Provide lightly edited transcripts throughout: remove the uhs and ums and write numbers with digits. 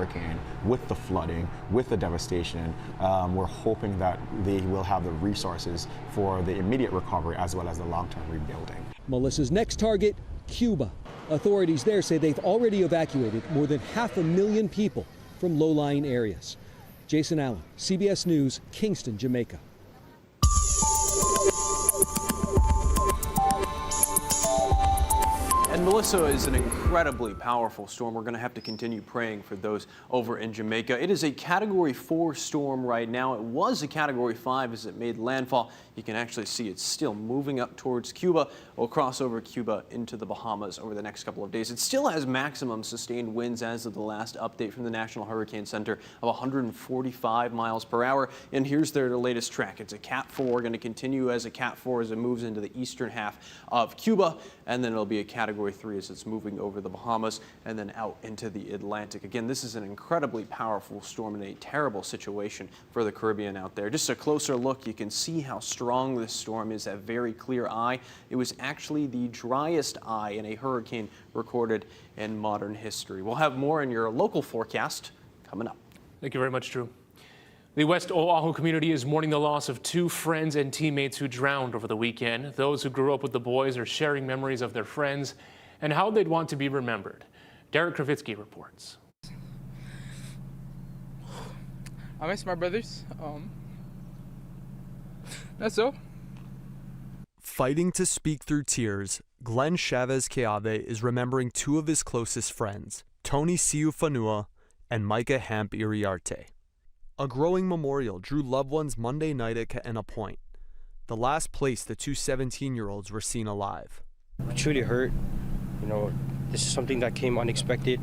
hurricane, with the flooding, with the devastation, we're hoping that they will have the resources for the immediate recovery as well as the long-term rebuilding. Melissa's next target, Cuba. Authorities there say they've already evacuated more than 500,000 people from low-lying areas. Jason Allen, CBS News, Kingston, Jamaica. And Melissa is an incredibly powerful storm. We're going to have to continue praying for those over in Jamaica. It is a Category 4 storm right now. It was a Category 5 as it made landfall. You can actually see it's still moving up towards Cuba. It will cross over Cuba into the Bahamas over the next couple of days. It still has maximum sustained winds as of the last update from the National Hurricane Center of 145 miles per hour. And here's their latest track. It's a Cat 4, going to continue as a Cat 4 as it moves into the eastern half of Cuba. And then it'll be a Category 3 as it's moving over the Bahamas and then out into the Atlantic. Again, this is an incredibly powerful storm and a terrible situation for the Caribbean out there. Just a closer look, you can see how strong this storm is, that very clear eye. It was actually the driest eye in a hurricane recorded in modern history. We'll have more in your local forecast coming up. Thank you very much, Drew. The West Oahu community is mourning the loss of 2 friends and teammates who drowned over the weekend. Those who grew up with the boys are sharing memories of their friends and how they'd want to be remembered. Derek Kravitsky reports. I miss my brothers. That's all. Fighting to speak through tears, Glenn Chavez Keave is remembering 2 of his closest friends, Tony Siufanua and Micah Hamp Iriarte. A growing memorial drew loved ones Monday night at Kaena Point, the last place the 2 17-year-olds were seen alive. It truly hurt. You know, this is something that came unexpected.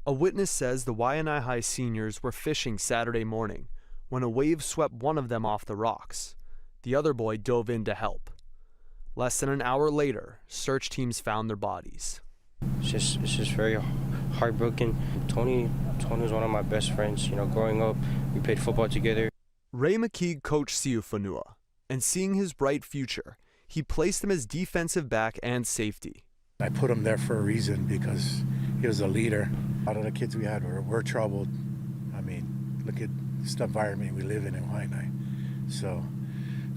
A witness says the Waianae High seniors were fishing Saturday morning when a wave swept one of them off the rocks. The other boy dove in to help. Less than an hour later, search teams found their bodies. It's just very heartbroken. Tony was one of my best friends. You know, growing up, we played football together. Ray McKeague coached Siufanua, and seeing his bright future, he placed him as defensive back and safety. I put him there for a reason because he was a leader. A lot of the kids we had were troubled. I mean, look at this environment we live in Waianae. So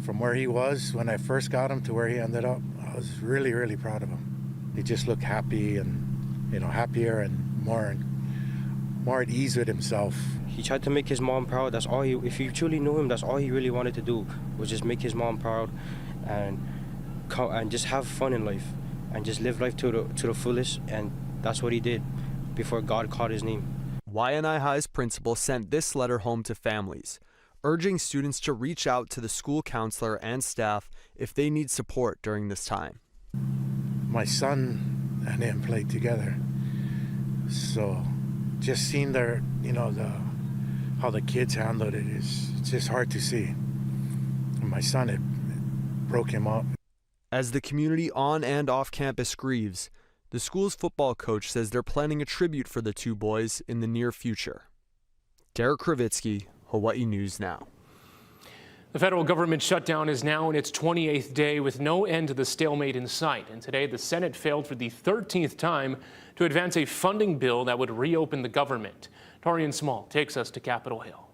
from where he was when I first got him to where he ended up, I was really, really proud of him. He just looked happy and, you know, happier and more at ease with himself. He tried to make his mom proud. That's all if you truly knew him, that's all he really wanted to do, was just make his mom proud and just have fun in life and just live life to the fullest. And that's what he did before God called his name. Waianae High's principal sent this letter home to families, urging students to reach out to the school counselor and staff if they need support during this time. My son and him played together, so just seeing their, you know, how the kids handled it it's just hard to see. And my son, it broke him up. As the community on and off campus grieves, the school's football coach says they're planning a tribute for the 2 boys in the near future. Derek Kravitsky, Hawaii News Now. The federal government shutdown is now in its 28th day with no end to the stalemate in sight. And today the Senate failed for the 13th time to advance a funding bill that would reopen the government. Torian Small takes us to Capitol Hill.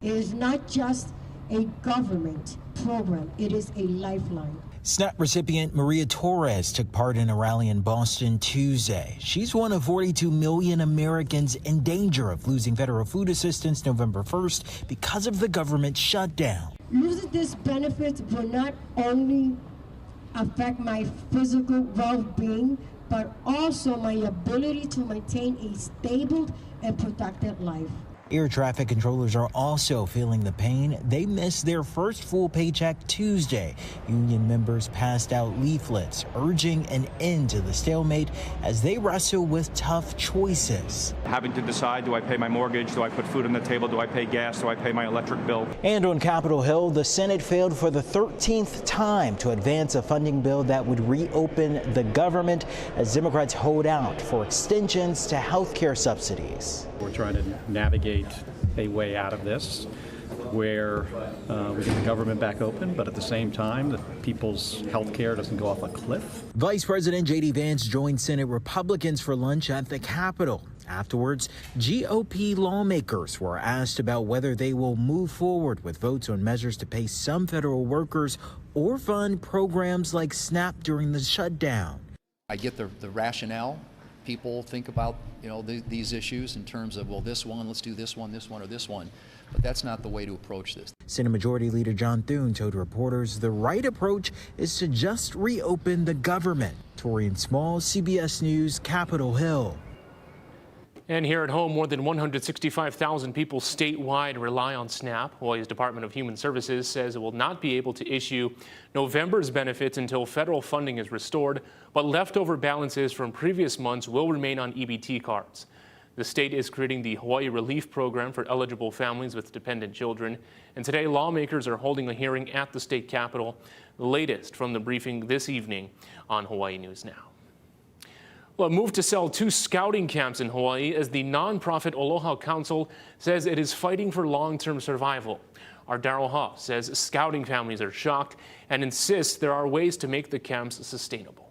It is not just a government program, it is a lifeline. SNAP recipient Maria Torres took part in a rally in Boston Tuesday. She's one of 42 million Americans in danger of losing federal food assistance November 1st because of the government shutdown. Losing this benefit will not only affect my physical well-being, but also my ability to maintain a stable and productive life. Air traffic controllers are also feeling the pain. They missed their first full paycheck Tuesday. Union members passed out leaflets urging an end to the stalemate as they wrestle with tough choices. Having to decide, do I pay my mortgage? Do I put food on the table? Do I pay gas? Do I pay my electric bill? And on Capitol Hill, the Senate failed for the 13th time to advance a funding bill that would reopen the government as Democrats hold out for extensions to health care subsidies. We're trying to navigate a way out of this where we get the government back open, but at the same time that people's health care doesn't go off a cliff. Vice President J.D. Vance joined Senate Republicans for lunch at the Capitol. Afterwards, GOP lawmakers were asked about whether they will move forward with votes on measures to pay some federal workers or fund programs like SNAP during the shutdown. I get the rationale. People think about, these issues in terms of, well, this one, let's do this one, or this one. But that's not the way to approach this. Senate Majority Leader John Thune told reporters the right approach is to just reopen the government. Torian Small, CBS News, Capitol Hill. And here at home, more than 165,000 people statewide rely on SNAP. Hawaii's Department of Human Services says it will not be able to issue November's benefits until federal funding is restored, but leftover balances from previous months will remain on EBT cards. The state is creating the Hawaii Relief Program for eligible families with dependent children. And today, lawmakers are holding a hearing at the state capitol. The latest from the briefing this evening on Hawaii News Now. Well, a move to sell 2 scouting camps in Hawaii as the nonprofit Aloha Council says it is fighting for long-term survival. Our Darryl Huff says scouting families are shocked and insists there are ways to make the camps sustainable.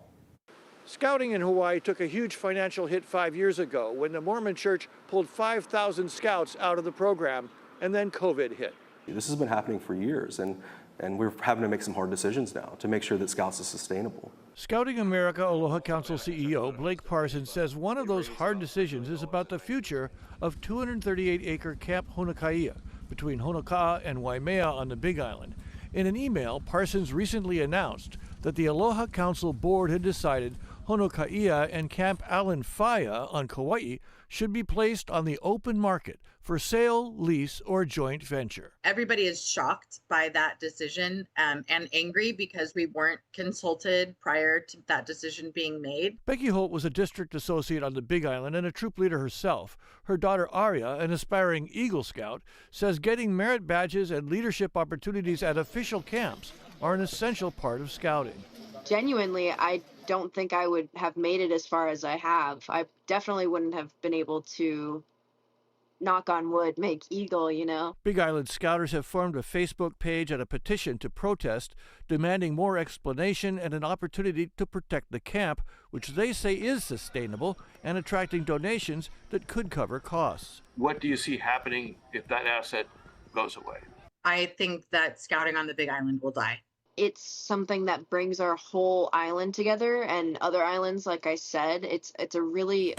Scouting in Hawaii took a huge financial hit 5 years ago when the Mormon Church pulled 5,000 scouts out of the program, and then COVID hit. This has been happening for years, and we're having to make some hard decisions now to make sure that Scouts is sustainable. Scouting America Aloha Council CEO Blake Parsons says one of those hard decisions is about the future of 238-acre Camp Honokaia between Honoka'a and Waimea on the Big Island. In an email, Parsons recently announced that the Aloha Council board had decided Honokaia and Camp Alan Faya on Kauai should be placed on the open market for sale, lease, or joint venture. Everybody is shocked by that decision and angry because we weren't consulted prior to that decision being made. Becky Holt was a district associate on the Big Island and a troop leader herself. Her daughter Aria, an aspiring Eagle Scout, says getting merit badges and leadership opportunities at official camps are an essential part of scouting. Genuinely, I don't think I would have made it as far as I have. I definitely wouldn't have been able to, knock on wood, make Eagle, Big Island Scouters have formed a Facebook page and a petition to protest, demanding more explanation and an opportunity to protect the camp, which they say is sustainable and attracting donations that could cover costs. What do you see happening if that asset goes away? I think that scouting on the Big Island will die. It's something that brings our whole island together, and other islands, like I said, it's a really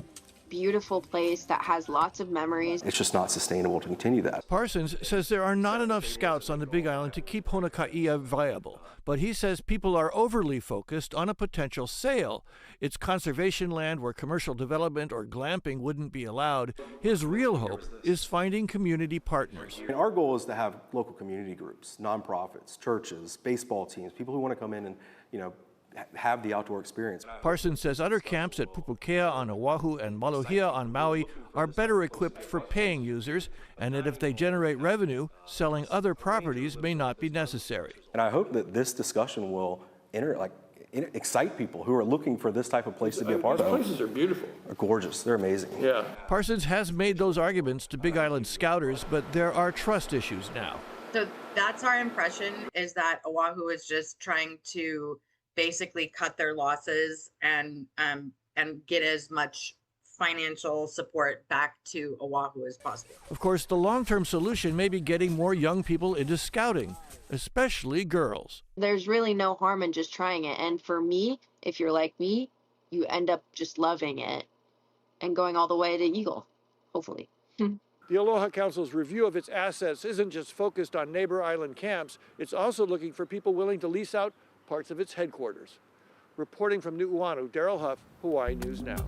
beautiful place that has lots of memories. It's just not sustainable to continue that. Parsons says there are not enough scouts on the Big Island to keep Honokaia viable, but he says people are overly focused on a potential sale. It's conservation land where commercial development or glamping wouldn't be allowed. His real hope is finding community partners. And our goal is to have local community groups, nonprofits, churches, baseball teams, people who want to come in and, have the outdoor experience. Parsons says other camps at Pupukea on Oahu and Malohia on Maui are better equipped for paying users, and that if they generate revenue, selling other properties may not be necessary. And I hope that this discussion will excite people who are looking for this type of place to be a part of. These places are beautiful. They're gorgeous. They're amazing. Yeah. Parsons has made those arguments to Big Island Scouters, but there are trust issues now. So that's our impression, is that Oahu is just trying to basically cut their losses and get as much financial support back to Oahu as possible. Of course, the long-term solution may be getting more young people into scouting, especially girls. There's really no harm in just trying it. And for me, if you're like me, you end up just loving it and going all the way to Eagle, hopefully. The Aloha Council's review of its assets isn't just focused on neighbor island camps, it's also looking for people willing to lease out parts of its headquarters. Reporting from Nu'uanu, Darryl Huff, Hawaii News Now.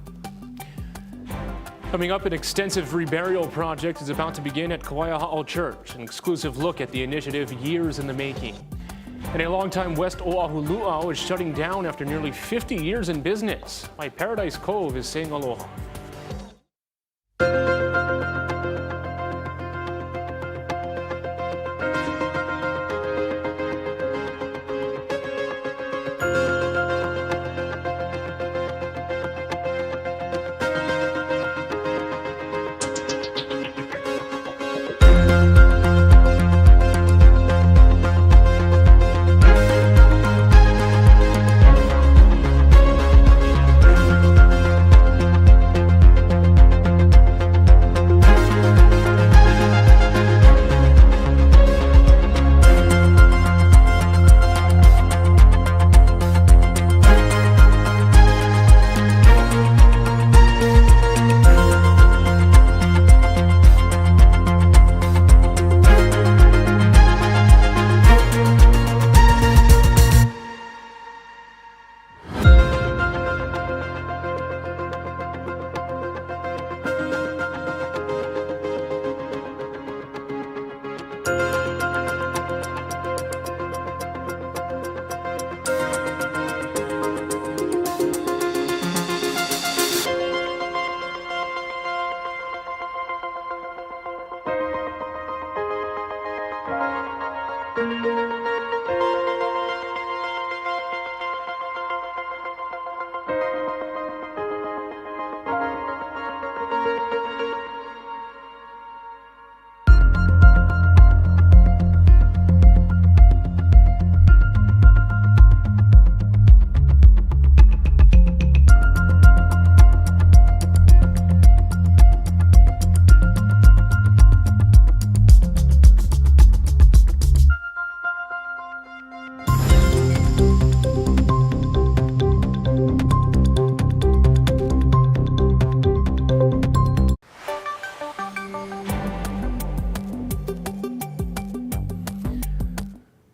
Coming up, an extensive reburial project is about to begin at Kauai Church, an exclusive look at the initiative years in the making. And a longtime West Oahu luau is shutting down after nearly 50 years in business. My Paradise Cove is saying aloha.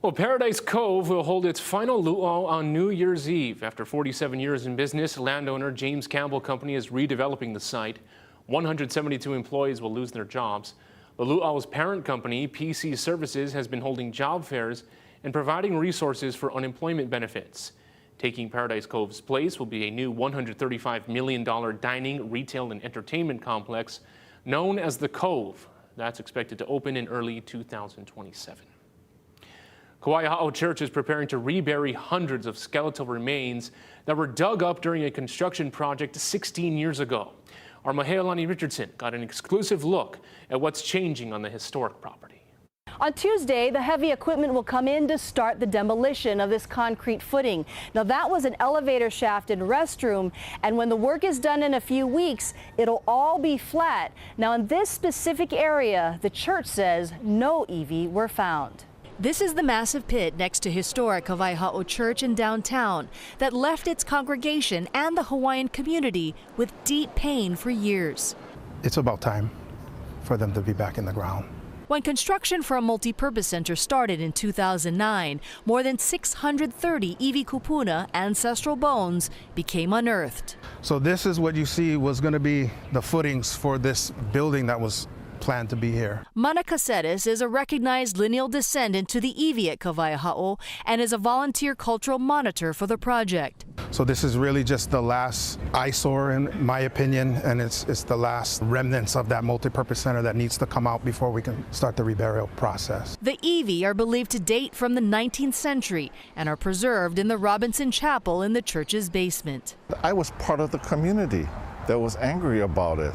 Well, Paradise Cove will hold its final luau on New Year's Eve. After 47 years in business, landowner James Campbell Company is redeveloping the site. 172 employees will lose their jobs. The luau's parent company, PC Services, has been holding job fairs and providing resources for unemployment benefits. Taking Paradise Cove's place will be a new $135 million dining, retail, and entertainment complex known as the Cove. That's expected to open in early 2027. Kauai Ha'o Church is preparing to rebury hundreds of skeletal remains that were dug up during a construction project 16 years ago. Our Mahealani Richardson got an exclusive look at what's changing on the historic property. On Tuesday, the heavy equipment will come in to start the demolition of this concrete footing. Now, that was an elevator shaft and restroom, and when the work is done in a few weeks, it'll all be flat. Now, in this specific area, the church says no iwi were found. This is the massive pit next to historic Kauai Ha'o Church in downtown that left its congregation and the Hawaiian community with deep pain for years. It's about time for them to be back in the ground. When construction for a multi-purpose center started in 2009, more than 630 iwi kupuna, ancestral bones, became unearthed. So this is what you see was going to be the footings for this building that was planned to be here. Mana Caceres is a recognized lineal descendant to the iwi at Kauai Ha'o and is a volunteer cultural monitor for the project. So this is really just the last eyesore, in my opinion, and it's the last remnants of that multi-purpose center that needs to come out before we can start the reburial process. The iwi are believed to date from the 19th century and are preserved in the Robinson Chapel in the church's basement. I was part of the community that was angry about it.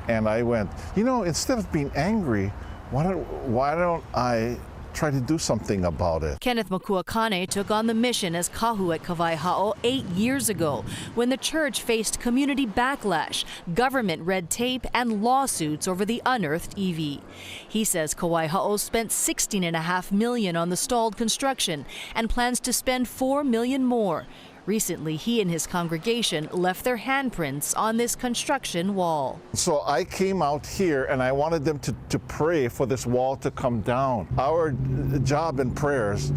And I went, you know, instead of being angry, why don't I try to do something about it? Kenneth Makuakane took on the mission as kahu at Kauai Ha'o 8 years ago when the church faced community backlash, government red tape, and lawsuits over the unearthed iwi. He says Kauai Ha'o spent $16.5 million on the stalled construction and plans to spend $4 million more. Recently, he and his congregation left their handprints on this construction wall. So I came out here and I wanted them to pray for this wall to come down. Our job in prayers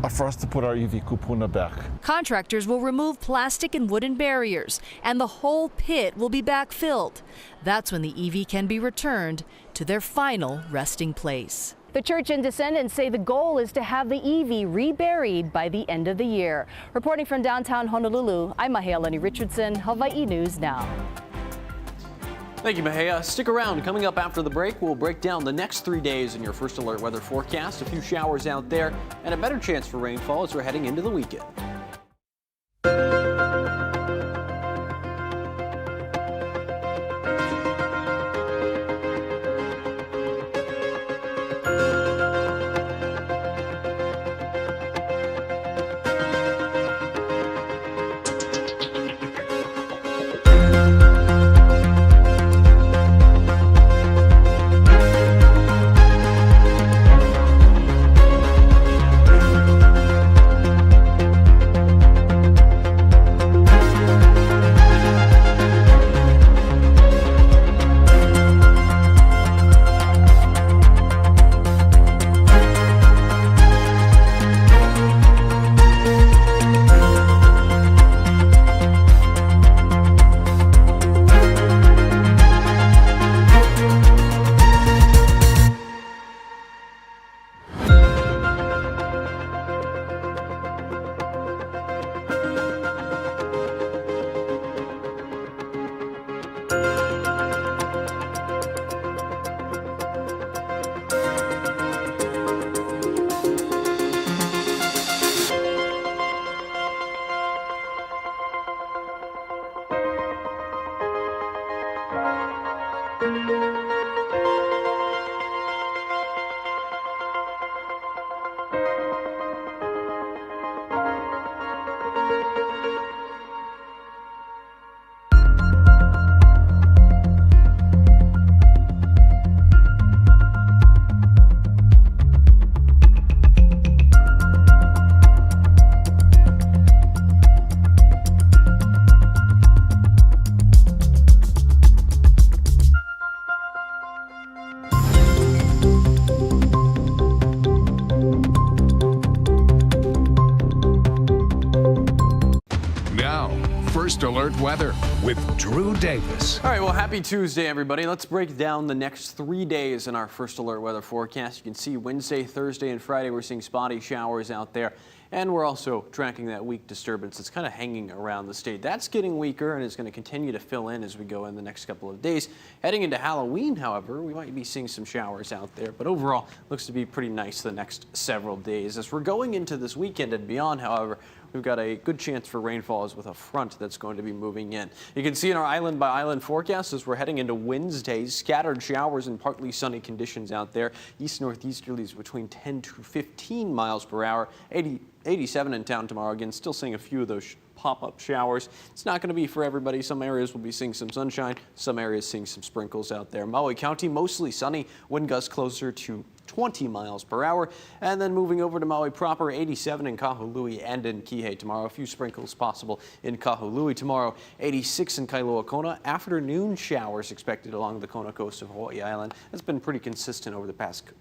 are for us to put our iwi kupuna back. Contractors will remove plastic and wooden barriers, and the whole pit will be backfilled. That's when the iwi can be returned to their final resting place. The church and descendants say the goal is to have the iwi reburied by the end of the year. Reporting from downtown Honolulu, I'm Mahealani Richardson, Hawaii News Now. Thank you, Mahea. Stick around. Coming up after the break, we'll break down the next 3 days in your first alert weather forecast. A few showers out there and a better chance for rainfall as we're heading into the weekend. Alert Weather with Drew Davis. All right, well, happy Tuesday, everybody. Let's break down the next 3 days in our First Alert Weather forecast. You can see Wednesday, Thursday, and Friday, we're seeing spotty showers out there. And we're also tracking that weak disturbance that's kind of hanging around the state. That's getting weaker and is going to continue to fill in as we go in the next couple of days. Heading into Halloween, however, we might be seeing some showers out there. But overall, looks to be pretty nice the next several days. As we're going into this weekend and beyond, however, we've got a good chance for rainfalls with a front that's going to be moving in. You can see in our island-by-island forecast as we're heading into Wednesday, scattered showers and partly sunny conditions out there. East-northeasterlies between 10 to 15 miles per hour. 87 in town tomorrow. Again, still seeing a few of those pop-up showers. It's not going to be for everybody. Some areas will be seeing some sunshine. Some areas seeing some sprinkles out there. Maui County, mostly sunny. Wind gusts closer to 20 miles per hour. And then moving over to Maui proper, 87 in Kahului and in Kihei tomorrow. A few sprinkles possible in Kahului tomorrow. 86 in Kailua Kona. Afternoon showers expected along the Kona coast of Hawaii Island. It's been pretty consistent over the past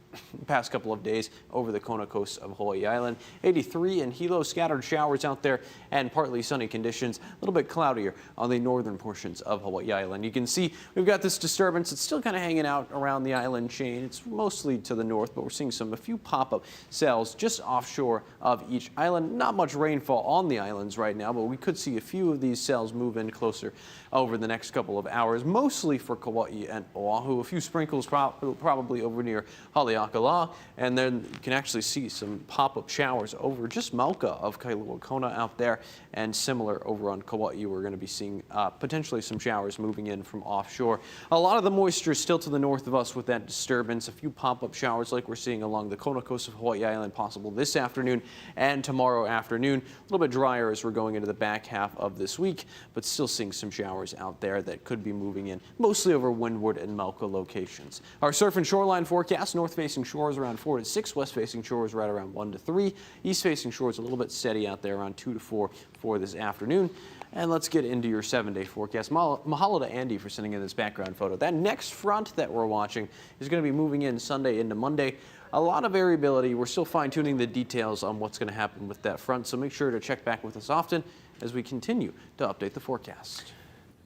couple of days over the Kona coast of Hawaii Island. 83 in Hilo, scattered showers out there and partly sunny conditions. A little bit cloudier on the northern portions of Hawaii Island. You can see we've got this disturbance. It's still kind of hanging out around the island chain. It's mostly to the north, but we're seeing a few pop-up cells just offshore of each island. Not much rainfall on the islands right now, but we could see a few of these cells move in closer over the next couple of hours, mostly for Kauai and Oahu. A few sprinkles probably over near Haleakala, and then you can actually see some pop-up showers over just Mauka of Kailua Kona out there, and similar over on Kauai. We're going to be seeing potentially some showers moving in from offshore. A lot of the moisture is still to the north of us with that disturbance. A few pop-up showers like we're seeing along the Kona coast of Hawaii Island possible this afternoon and tomorrow afternoon. A little bit drier as we're going into the back half of this week, but still seeing some showers out there that could be moving in, mostly over Windward and Mauka locations. Our surf and shoreline forecast, north-facing shores around 4 to 6, west-facing shores right around 1 to 3, east-facing shores a little bit steady out there around 2 to 4 for this afternoon. And let's get into your 7-day forecast. Mahalo to Andy for sending in this background photo. That next front that we're watching is going to be moving in Sunday into Monday. A lot of variability. We're still fine-tuning the details on what's going to happen with that front, so make sure to check back with us often as we continue to update the forecast.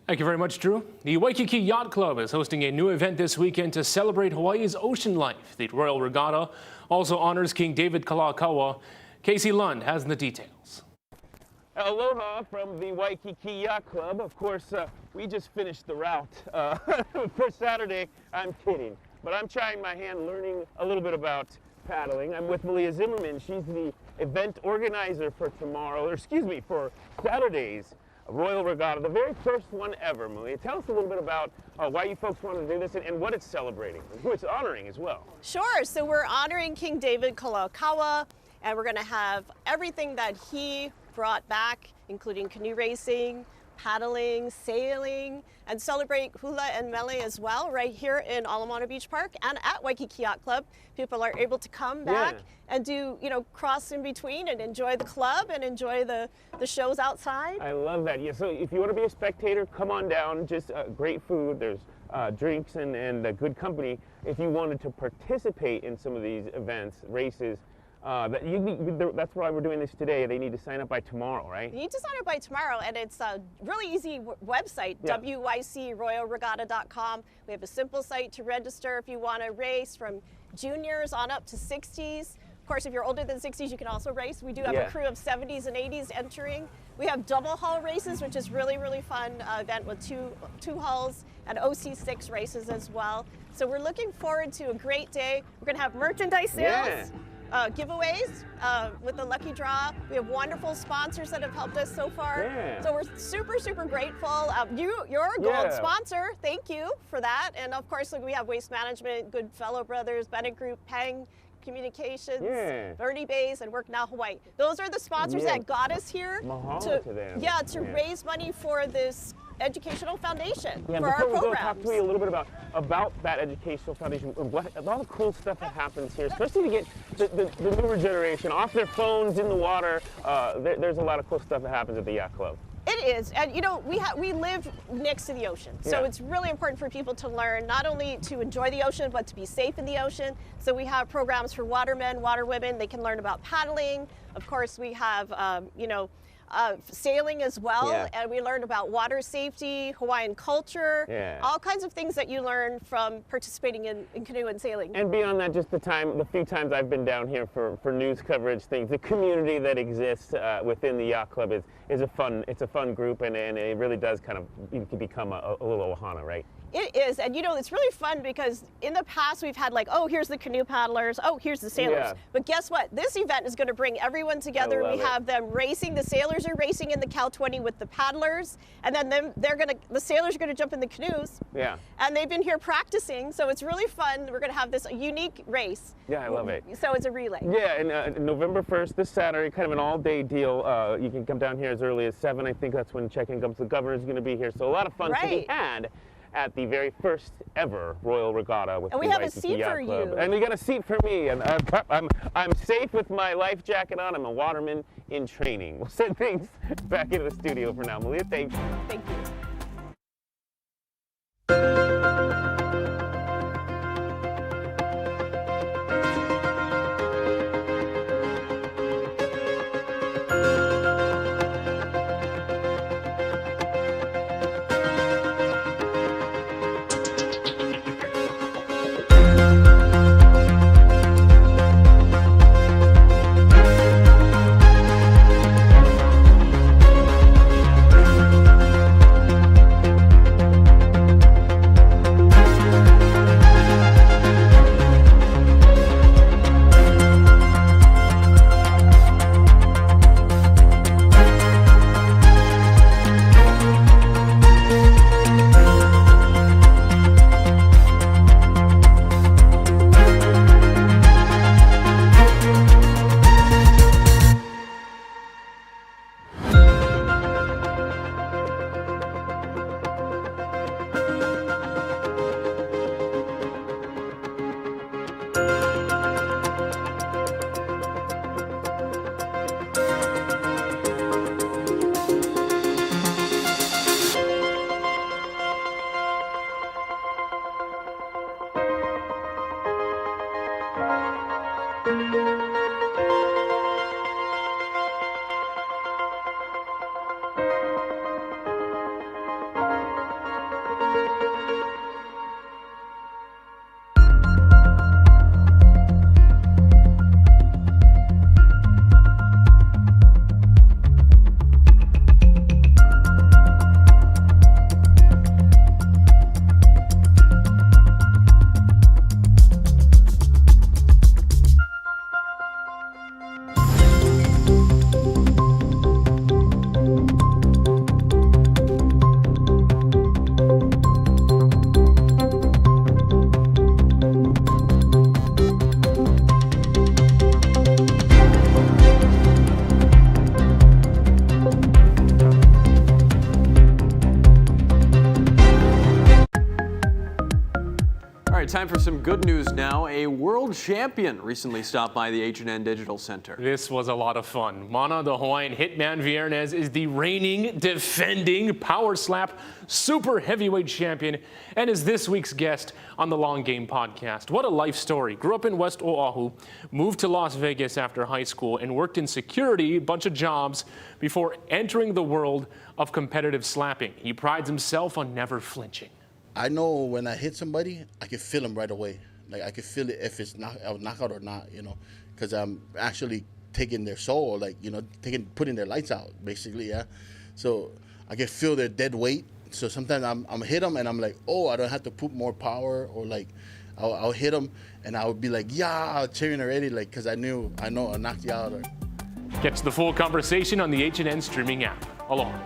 Thank you very much, Drew. The Waikiki Yacht Club is hosting a new event this weekend to celebrate Hawaii's ocean life. The Royal Regatta also honors King David Kalakaua. Casey Lund has the details. Aloha from the Waikiki Yacht Club. Of course, we just finished the route for Saturday. I'm kidding, but I'm trying my hand learning a little bit about paddling. I'm with Malia Zimmerman. She's the event organizer for for Saturday's Royal Regatta, the very first one ever. Malia, tell us a little bit about why you folks wanted to do this and what it's celebrating, and who it's honoring as well. Sure, so we're honoring King David Kalakaua, and we're going to have everything that he brought back, including canoe racing, paddling, sailing, and celebrate hula and mele as well right here in Alamana Beach Park and at Waikiki Yacht Club. People are able to come back and do, cross in between and enjoy the club and enjoy the shows outside. I love that. Yeah, so if you want to be a spectator, come on down. Just great food. There's drinks and good company. If you wanted to participate in some of these events, races, that's why we're doing this today. They need to sign up by tomorrow, right? You need to sign up by tomorrow, and it's a really easy website, wycroyalregatta.com. We have a simple site to register if you want to race from juniors on up to 60s. Of course, if you're older than 60s, you can also race. We do have a crew of 70s and 80s entering. We have double hull races, which is really fun event with two hulls and OC6 races as well. So we're looking forward to a great day. We're going to have merchandise sales. Giveaways with the lucky draw. We have wonderful sponsors that have helped us so far. So we're super grateful. You're a gold sponsor. Thank you for that. And of course, we have Waste Management, Goodfellow Brothers, Bennett Group, Pang Communications, Bernie Bays, and Work Now Hawaii. Those are the sponsors that got us here to raise money for this educational foundation for our programs. Go, talk to me a little bit about that educational foundation. A lot of cool stuff that happens here, especially to get the newer generation off their phones in the water. There's a lot of cool stuff that happens at the Yacht Club. It is, and we live next to the ocean, so it's really important for people to learn not only to enjoy the ocean but to be safe in the ocean. So we have programs for watermen, waterwomen. They can learn about paddling. Of course, we have sailing as well, Yeah. and we learned about water safety, Hawaiian culture, Yeah. all kinds of things that you learn from participating in canoe and sailing. And beyond that, just the few times I've been down here for news coverage things, the community that exists within the yacht club is a fun group, and it really does kind of, you can become a little ohana, right? It is, and you know, it's really fun because in the past we've had like, oh, here's the canoe paddlers, oh, here's the sailors. Yeah. But guess what? This event is going to bring everyone together. I love We it. have them racing. The sailors are racing in the Cal 20 with the paddlers, and then the sailors are going to jump in the canoes. Yeah. And they've been here practicing, so it's really fun. We're going to have this unique race. Yeah, I love it. So it's a relay. Yeah, and November 1st, this Saturday, kind of an all-day deal. You can come down here as early as 7. I think that's when check-in comes. The governor's going to be here, so a lot of fun to be Right. had at the very first ever Royal Regatta with And the we have a Waikiki seat Yacht for Club. you. And we got a seat for me, and I'm safe with my life jacket on. I'm a waterman in training. We'll send things back into the studio for now. Malia, thanks. Thank you. Time for some good news now. A world champion recently stopped by the H&N Digital Center. This was a lot of fun. Mana, the Hawaiian hitman Viernes, is the reigning, defending power slap super heavyweight champion and is this week's guest on the Long Game podcast. What a life story. Grew up in West Oahu, moved to Las Vegas after high school and worked in security, a bunch of jobs, before entering the world of competitive slapping. He prides himself on never flinching. I know when I hit somebody, I can feel them right away. Like I can feel it if it's knockout or not, you know, because I'm actually taking their soul, like, you know, putting their lights out, basically, yeah. So I can feel their dead weight. So sometimes I'm hit them and I'm like, oh, I don't have to put more power, or like I'll hit them and I would be like, yeah, cheering already, like, because I know I knocked you out. Or... Catch the full conversation on the H&N streaming app. Aloha.